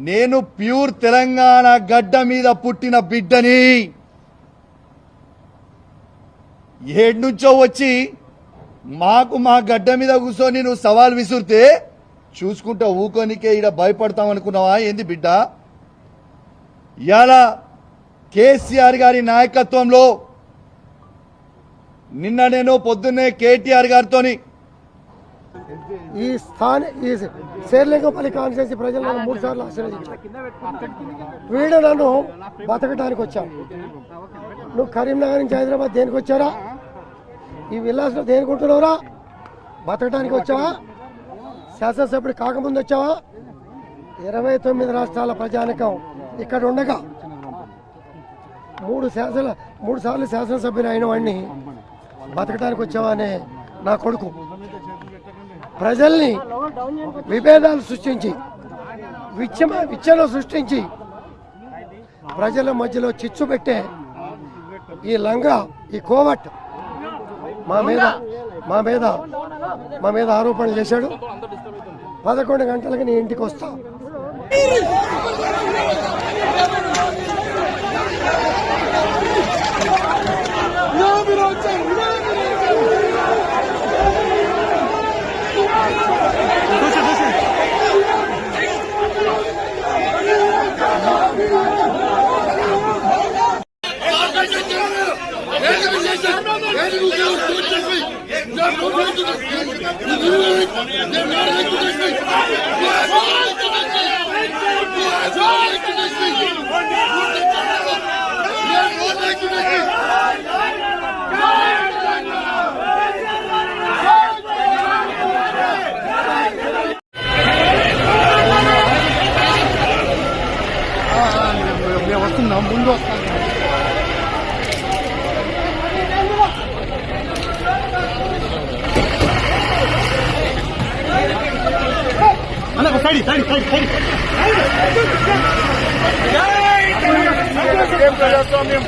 నేను ప్యూర్ తెలంగాణ గడ్డ మీద పుట్టిన బిడ్డని ఏడ్నుంచో వచ్చి మా గడ్డ మీద కూర్చొని నువ్వు సవాల్ విసురితే చూసుకుంటా ఊకోనికే ఈడ భయపడతామనుకున్నావా ఏంది బిడ్డ? ఇవాళ కేసీఆర్ గారి నాయకత్వంలో నిన్న నేను పొద్దున్నే కేటీఆర్ గారితోని ఈ శేర్లింగంపల్లి కాన్స్టిట్యూన్సీ ప్రజలు నన్ను 3 సార్లు ఆశీర్వదించారు. వీడు నన్ను బతకడానికి వచ్చావు. నువ్వు కరీంనగర్ నుంచి హైదరాబాద్ దేనికి వచ్చారా? ఈ విల్లాస్లో దేనికి ఉంటున్నావురా? బతకడానికి వచ్చావా? శాసనసభ్యుడు కాకముందు వచ్చావా? 29 రాష్ట్రాల ప్రజానికం ఇక్కడ ఉండగా 3 సార్లు శాసనసభ్యులు అయిన వాడిని బతకడానికి వచ్చావా అనే నా కొడుకు ప్రజల్ని విభేదాలు సృష్టించి విచ్చలు సృష్టించి ప్రజల మధ్యలో చిచ్చు పెట్టే ఈ లంగా, ఈ కోవట్ మా మీద ఆరోపణలు చేశాడు. 11 గంటలకి నీ ఇంటికి వస్తా. వస్తున్నా, ముందు వస్తాను. ప్రజాస్వామ్యం